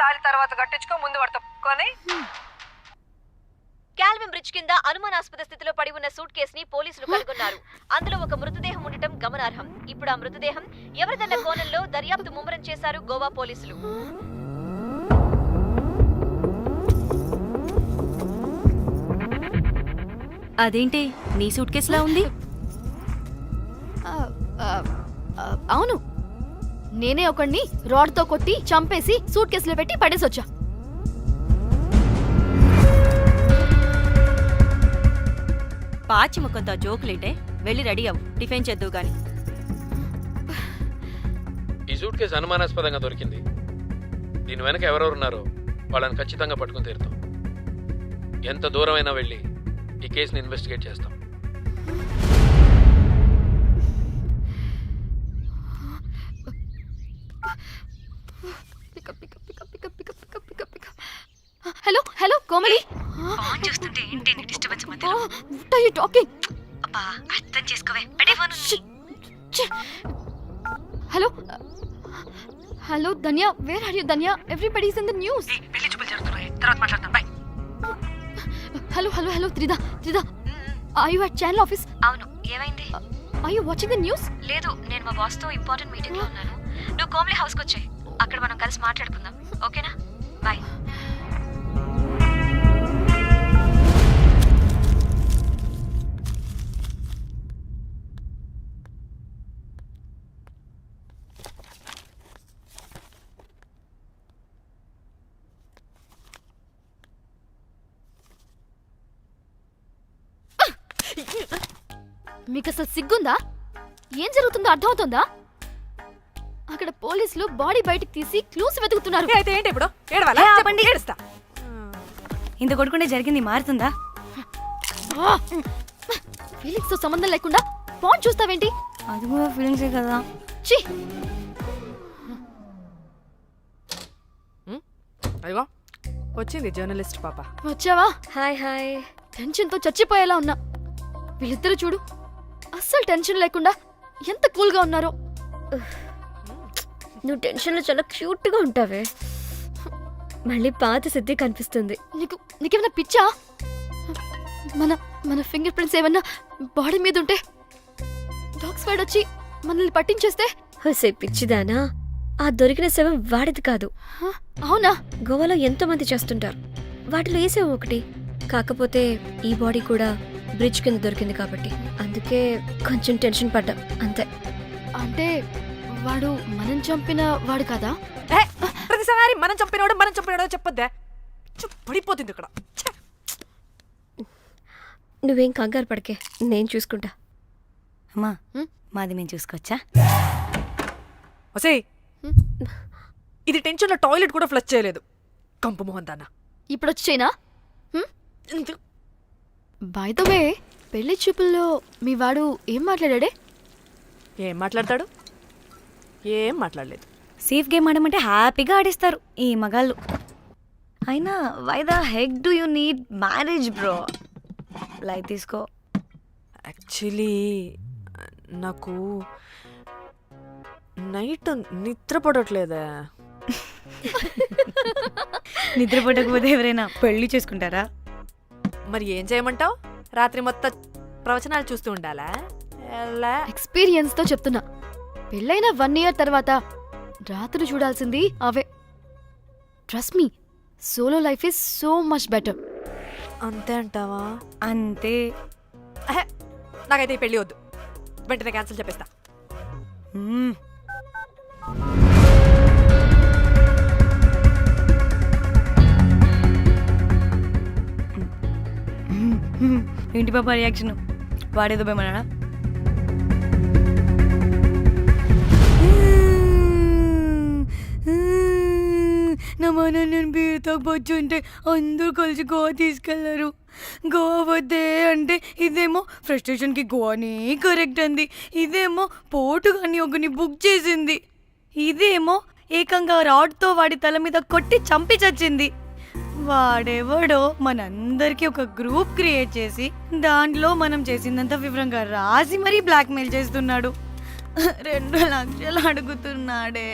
తాళి తర్వాత కట్టించుకో, ముందు వాడితో కొని. క్యాల్విన్ బ్రిడ్జ్ కింద అనుమానాస్పద స్థితిలో పడి ఉన్న సూట్ కేసుని పోలీసులు కనుగొన్నారు. అందులో ఒక మృతదేహం ఉండటం గమనార్హం. ఇప్పుడు ఆ మృతదేహం ఎవరిదన్న కోణంలో దర్యాప్తు ముమ్మరం చేశారు గోవా పోలీసులు. అదేంటి నీ సూట్ కేసులా ఉంది? అవును, నేనే ఒకడిని రాడ్తో కొట్టి చంపేసి సూట్ కేసులో పెట్టి పడేసొచ్చా. పాచి ముఖంతో జోకులేంటే వెళ్ళి రెడీ అవ్వు, టిఫిన్ చేద్దువు గాని. ఈ సూట్ కేసు అనుమానాస్పదంగా దొరికింది. దీని వెనక ఎవరెవరు ఉన్నారో వాళ్ళని ఖచ్చితంగా పట్టుకుని తీరుతాం. ఎంత దూరమైనా వెళ్ళి ఈ కేసుని ఇన్వెస్టిగేట్ చేస్తాం. హలో హలో కోమలి, ఫోన్ చూస్తుంటే ఏంటి నీ డిస్టర్బెన్స్ మధ్యలో? What are you talking? అబ్బా అర్థం చేసుకోవే, పెట్టే phone. Hello hello Dhanya, where are you Dhanya? Everybody is in the news. పెళ్లి చూపులు జరుగుతున్నాయి, తర్వాత మాట్లాడతాం. Bye. Hello hello hello Trida Trida, are you at channel office? అవును, ఏమైంది? Are you watching the news? లేదు, నేను మా బాస్ తో ఇంపార్టెంట్ మీటింగ్ లో ఉన్నాను. నువ్వు కోమ్లీ హౌస్ కి వచ్చాయి, అక్కడ మనం కలిసి మాట్లాడుకుందాం. ఓకేనా? బాయ్. మీకు అసలు సిగ్గుందా? ఏం జరుగుతుందో అర్థమవుతుందా? అక్కడ పోలీసులు బాడీ బయటికి తీసి క్లూస్ వెతుకుతున్నారు. అయితే ఏంటి ఇప్పుడు? ఏడవాలా? చెప్పండి, ఏడుస్తా. ఇంత కొడుకుంటే జరిగింది మారుతుందా? ఫీలింగ్స్ తో సంబంధం లేకుండా ఫోన్ చూస్తావేంటి? అది కూడా ఫీలింగ్సే కదా. ఛీ, అయ్యో వచ్చింది జర్నలిస్ట్ పాప. వచ్చావా? Hi hi. టెన్షన్ తో చచ్చిపోయేలా ఉన్నా. వీళ్ళిద్దరు చూడు, అస్సలు టెన్షన్ లేకుండా ఎంత కూల్ గా ఉన్నారో. నువ్వు టెన్షన్లో చాలా క్యూట్గా ఉంటావే. మళ్ళీ పాత సిద్ధి కనిపిస్తుంది. నీకేమైనా పిచ్చా? మన మన ఫింగర్ ప్రింట్స్ ఏమన్నా బాడీ మీద ఉంటే డాగ్ స్క్వాడ్ వచ్చి మనల్ని పట్టించేస్తే? హోసే పిచ్చిదానా, ఆ దొరికిన శవం వాడిది కాదు. అవునా? గోవాలో ఎంతో మంది చేస్తుంటారు, వాటిలో ఏ శవం ఒకటి. కాకపోతే ఈ బాడీ కూడా బ్రిడ్జ్ కింద దొరికింది కాబట్టి అందుకే కొంచెం టెన్షన్ పడ్డా, అంతే. అంటే వాడు మనం చంపిన వాడు కదా? ప్రతిసారి మనం చంపినాడో చెప్పొద్దే, పడిపోతుంది ఇక్కడ. నువ్వేం కంగారు పడకే, నేను చూసుకుంటా. అమ్మా, మాది మేము చూసుకోవచ్చా? ఒసేయ్, ఇది టెన్షన్లో టాయిలెట్ కూడా ఫ్లష్ చేయలేదు. కంపు మోహన్ దాన్న. ఇప్పుడు వచ్చేనా? బై ద వే, పెళ్లి చూపుల్లో మీ వాడు ఏం మాట్లాడాడే? ఏం మాట్లాడతాడు? ఏం మాట్లాడలేదు. సేఫ్ గేమ్ ఆడమంటే హ్యాపీగా ఆడిస్తారు ఈ మగాళ్ళు. అయినా why the heck do you need marriage bro? Light తీసుకో. యాక్చువల్లీ నాకు నైట్ నిద్ర పడట్లేదా? నిద్ర పడకపోతే ఎవరైనా పెళ్లి చేసుకుంటారా? మరి ఏం చేయమంటావు? రాత్రి మొత్తం ప్రవచనాలు చూస్తూ ఉండాలా? ఎక్స్పీరియన్స్ తో చెప్తున్నా, పెళ్ళైన 1 year తర్వాత రాత్రులు చూడాల్సింది అవే. Trust me, solo life is so much better. అంతే అంటావా? అంతే. నాకైతే ఈ పెళ్ళి వద్దు, వెంటనే క్యాన్సిల్ చెప్పేస్తా. ఏంటి పాప రియాక్షన్? వాడేదో భయమన్నాడా? నా మన నేను బీరుతో వచ్చుంటే అందరూ కలిసి గోవా తీసుకెళ్లారు. గోవా వద్దే అంటే ఇదేమో ఫ్రస్ట్రేషన్కి గోవానే కరెక్ట్ అంది, ఇదేమో పోటుగాని ఒకని బుక్ చేసింది, ఇదేమో ఏకంగా రాడ్తో వాడి తల మీద కొట్టి చంపి చచ్చింది. వాడెవడో మనందరికీ ఒక గ్రూప్ క్రియేట్ చేసి దాంట్లో మనం చేసిందంతా వివరంగా రాసి మరీ బ్లాక్మెయిల్ చేస్తున్నాడు. 2 లక్షలు అడుగుతున్నాడే.